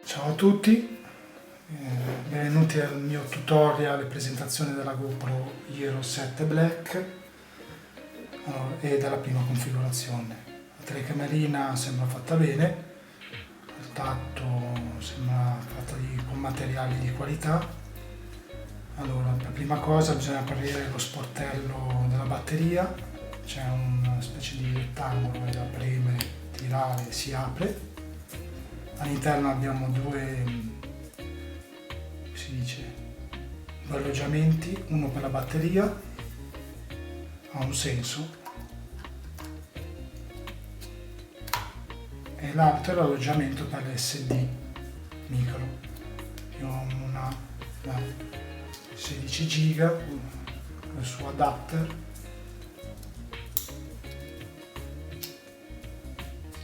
Ciao a tutti, benvenuti al mio tutorial e presentazione della GoPro Hero 7 Black e della prima configurazione. La telecamerina sembra fatta bene, il tatto sembra fatta con materiali di qualità. Allora, per prima cosa bisogna aprire lo sportello della batteria, c'è una specie di rettangolo da premere, tirare e si apre. All'interno abbiamo due alloggiamenti, uno per la batteria, ha un senso, e l'altro è l'alloggiamento per l'SD micro. Io ho una da 16 giga, il suo adapter,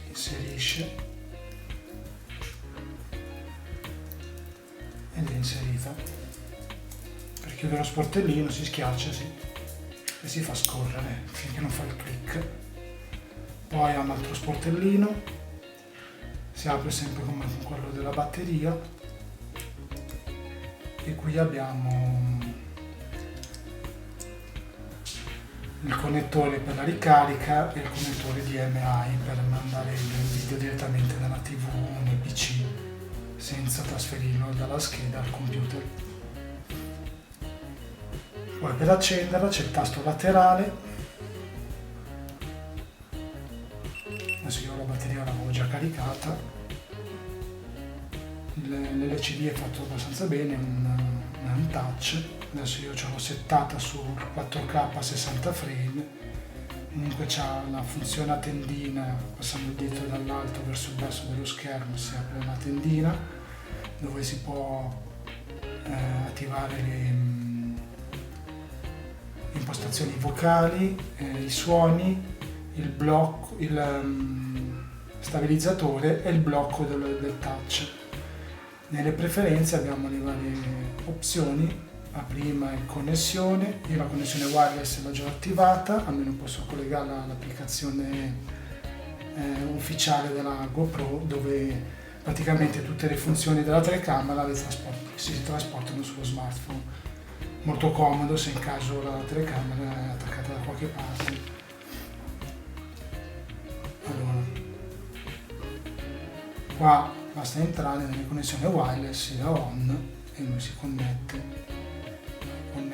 inserisce ed è inserita. Per chiudere lo sportellino si schiaccia e si fa scorrere finché non fa il click. Poi ha un altro sportellino, si apre sempre come quello della batteria, e qui abbiamo il connettore per la ricarica e il connettore DMI per mandare il video direttamente dalla TV o nel PC senza trasferirlo dalla scheda al computer. Poi per accenderla c'è il tasto laterale. Adesso io la batteria l'avevo già caricata. L'LCD è fatto abbastanza bene, è un touch. Adesso io ce l'ho settata su 4K a 60 frame. Comunque c'ha la funzione a tendina, passando il dito dall'alto verso il basso dello schermo si apre una tendina dove si può attivare le impostazioni vocali, i suoni, il blocco, il stabilizzatore e il blocco del touch. Nelle preferenze abbiamo le varie opzioni. La prima è connessione, io la connessione wireless l'ho già attivata, almeno posso collegarla all'applicazione ufficiale della GoPro, dove praticamente tutte le funzioni della telecamera si trasportano sullo smartphone. Molto comodo se in caso la telecamera è attaccata da qualche parte. Allora, qua basta entrare nelle connessioni wireless, si dà on e lui si connette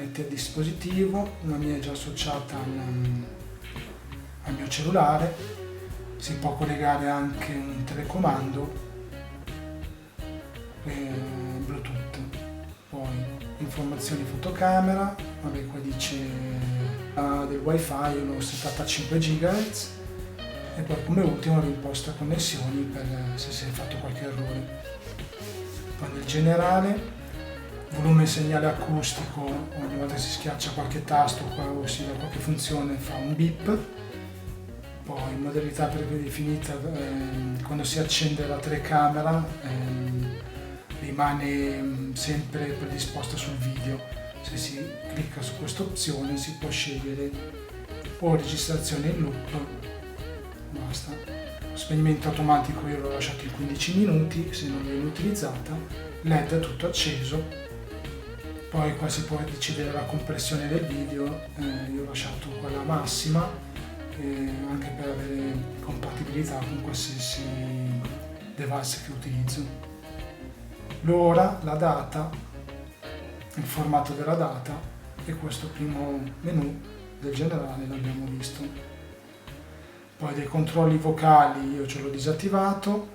al dispositivo. La mia è già associata al mio cellulare, si può collegare anche un telecomando Bluetooth. Poi informazioni fotocamera, vabbè, qua dice del wifi, io l'ho settata a 5 GHz, e poi come ultimo l'imposta connessioni per se si è fatto qualche errore. Poi nel generale, volume segnale acustico, ogni volta che si schiaccia qualche tasto o si dà qualche funzione fa un beep. Poi modalità predefinita, quando si accende la telecamera rimane sempre predisposta sul video. Se si clicca su questa opzione si può scegliere o registrazione in loop, basta. Spegnimento automatico io l'ho lasciato in 15 minuti se non viene utilizzata. LED tutto acceso. Poi qua si può decidere la compressione del video, io ho lasciato quella massima, anche per avere compatibilità con qualsiasi device che utilizzo. L'ora, la data, il formato della data, e questo primo menu del generale l'abbiamo visto. Poi dei controlli vocali io ce l'ho disattivato.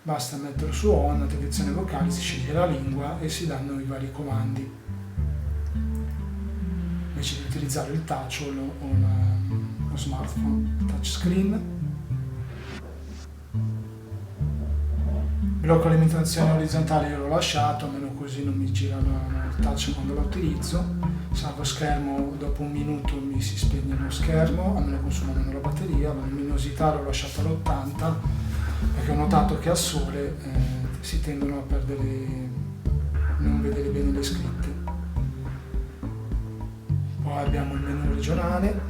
Basta mettere su on, attivazione vocale, si sceglie la lingua e si danno i vari comandi. Invece di utilizzare il touch o lo smartphone, touchscreen. Blocco alimentazione orizzontale io l'ho lasciato, almeno così non mi gira il touch quando lo utilizzo. Salvo schermo, dopo un minuto mi si spegne lo schermo, almeno consuma meno la batteria. La luminosità l'ho lasciata all'80, perché ho notato che al sole si tendono a perdere, non vedere bene le scritte. Poi abbiamo il menu regionale,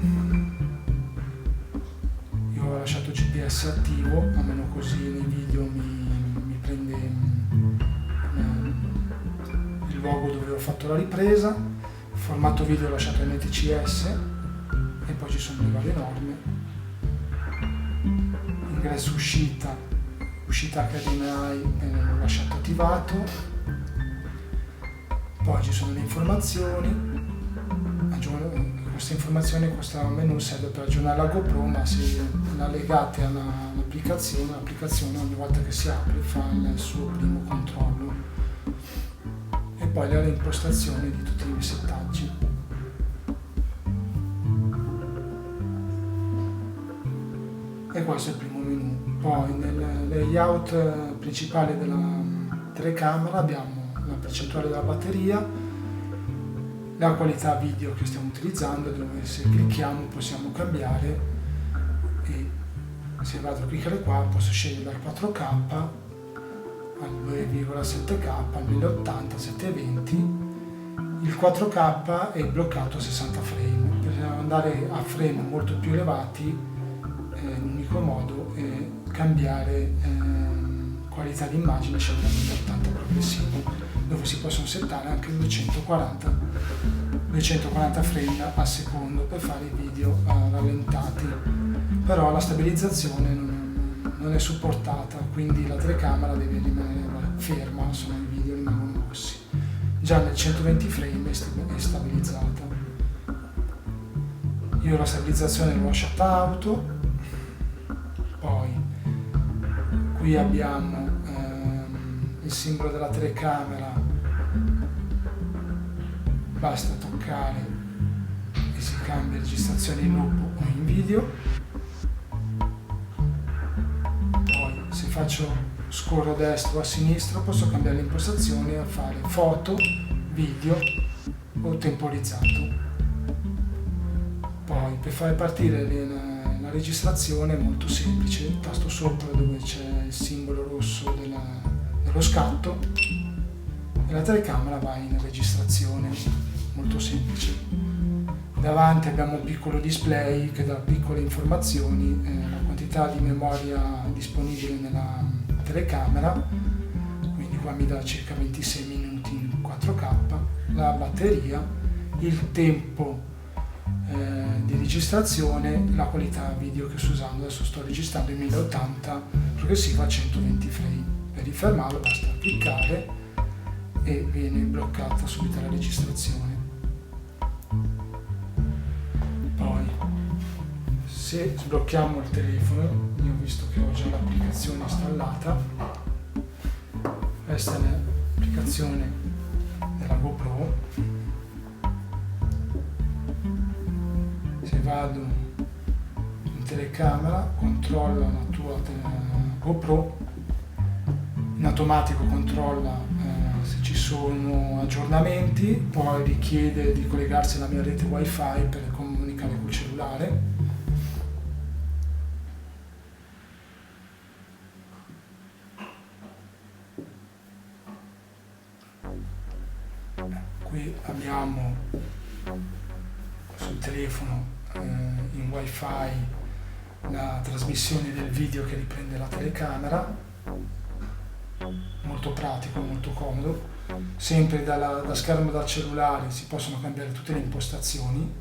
io ho lasciato GPS GPS attivo, almeno così nei video mi prende il luogo dove ho fatto la ripresa. Il formato video ho lasciato NTCS e poi ci sono le varie norme. Ingresso uscita HDMI l'ho lasciato attivato. Poi ci sono le informazioni. Questa informazione, questo menu serve per aggiornare la GoPro, ma se la legate all'applicazione, l'applicazione ogni volta che si apre fa il suo primo controllo. E poi le impostazioni di tutti i settaggi. E questo è il primo menu. Poi nel layout principale della telecamera abbiamo la percentuale della batteria, la qualità video che stiamo utilizzando, dove se clicchiamo possiamo cambiare, e se vado a cliccare qua posso scegliere dal 4K al 2,7K, al 1080, 720. Il 4K è bloccato a 60 frame. Per andare a frame molto più elevati l'unico modo è cambiare qualità di immagine scegliendo il 1080 progressivo, dove si possono settare anche 240 frame a secondo per fare i video rallentati, però la stabilizzazione non è supportata, quindi la telecamera deve rimanere ferma, se no i video rimangono mossi. Già nel 120 frame è stabilizzata. Io la stabilizzazione l'ho lasciata auto. Poi qui abbiamo il simbolo della telecamera, basta toccare e si cambia registrazione in loop o in video. Poi se scorro a destra o a sinistra posso cambiare le impostazioni a fare foto, video o temporizzato. Poi per fare partire la registrazione è molto semplice, il tasto sopra dove c'è il simbolo rosso dello scatto e la telecamera va in registrazione, molto semplice. Davanti abbiamo un piccolo display che dà piccole informazioni, la quantità di memoria disponibile nella telecamera, quindi qua mi dà circa 26 minuti in 4K, la batteria, il tempo di registrazione, la qualità video che sto usando. Adesso sto registrando in 1080 progressiva a 120 frame. Per rifermarlo basta cliccare e viene bloccata subito la registrazione. Poi se sblocchiamo il telefono, io ho visto che ho già l'applicazione installata, questa è l'applicazione della GoPro. Se vado in telecamera, controlla la tua GoPro, in automatico controlla se ci sono aggiornamenti, poi richiede di collegarsi alla mia rete wifi per comunicare col cellulare. Qui abbiamo sul telefono in wifi la trasmissione del video che riprende la telecamera, molto pratico, molto comodo. Sempre da schermo dal cellulare si possono cambiare tutte le impostazioni.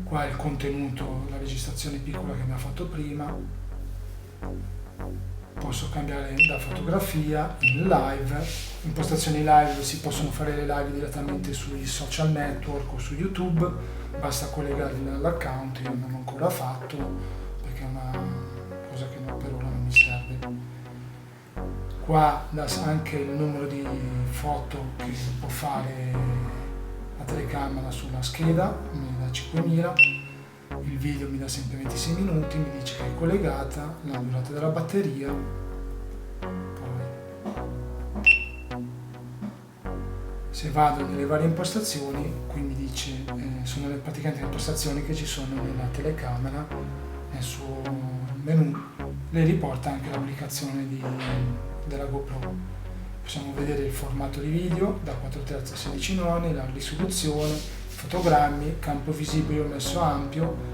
Qua è il contenuto, la registrazione piccola che abbiamo fatto prima. Posso cambiare da fotografia in live, impostazioni live, si possono fare le live direttamente sui social network o su YouTube, basta collegare l'account. Io non l'ho ancora fatto perché è una cosa che per ora non mi serve. Qua dà anche il numero di foto che può fare la telecamera sulla scheda, mi dà 5000. Il video mi dà sempre 26 minuti, mi dice che è collegata, la durata della batteria. Poi se vado nelle varie impostazioni, qui mi dice sono praticamente le impostazioni che ci sono nella telecamera, nel suo menu le riporta anche l'applicazione della GoPro. Possiamo vedere il formato di video da 4/3 a 16 noni, la risoluzione, fotogrammi, campo visibile ho messo ampio,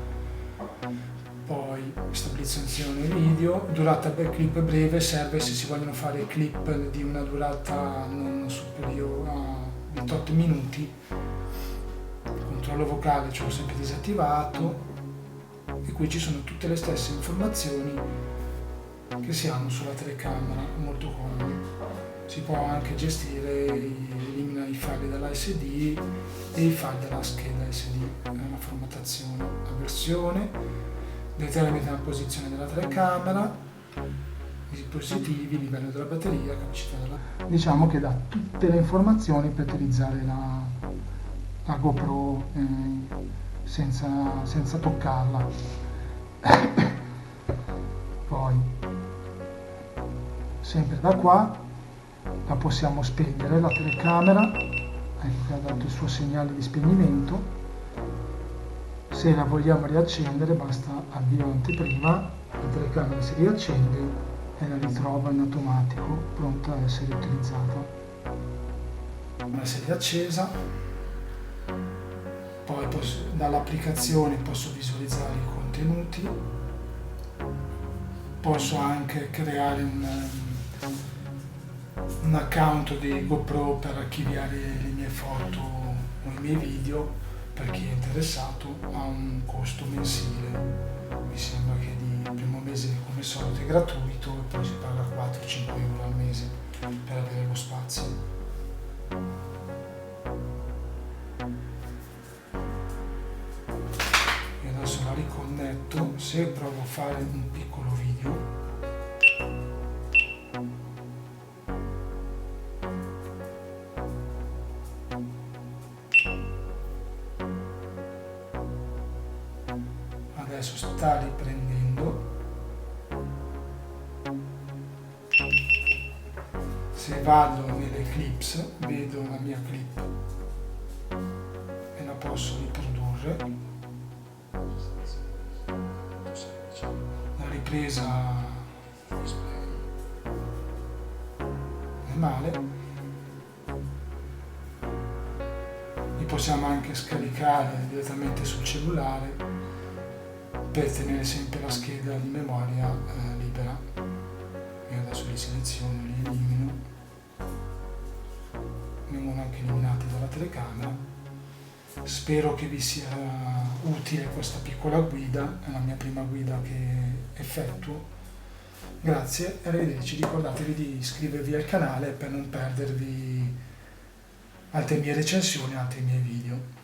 poi poi stabilizzazione video. Durata del clip breve serve se si vogliono fare clip di una durata non superiore a 28 minuti. Controllo vocale ce l'ho sempre disattivato, e qui ci sono tutte le stesse informazioni che si hanno sulla telecamera, molto comodo. Si può anche gestire, elimina i file dalla SD e i file della scheda SD, la formattazione, la versione, determina la posizione della telecamera, i dispositivi, il livello della batteria, capacità della... Diciamo che dà tutte le informazioni per utilizzare la GoPro senza toccarla. Poi, sempre da qua, la possiamo spegnere la telecamera, ecco che ha dato il suo segnale di spegnimento. Se la vogliamo riaccendere basta avvio anteprima, la telecamera si riaccende e la ritrova in automatico, pronta a essere utilizzata. Una si è riaccesa, poi dall'applicazione posso visualizzare i contenuti, posso anche creare un account di GoPro per archiviare le mie foto o i miei video. Per chi è interessato ha un costo mensile, mi sembra che di primo mese come solito è gratuito e poi si paga 4-5 euro al mese per avere lo spazio. E adesso la riconnetto. Se provo a fare un piccolo video, adesso sta riprendendo. Se vado nelle clips vedo la mia clip e la posso riprodurre. La ripresa non è male. Li possiamo anche scaricare direttamente sul cellulare per tenere sempre la scheda di memoria libera. Io adesso li seleziono, li elimino, vengono anche eliminati dalla telecamera. Spero che vi sia utile questa piccola guida, è la mia prima guida che effettuo. Grazie e arrivederci. Ricordatevi di iscrivervi al canale per non perdervi altre mie recensioni e altri miei video.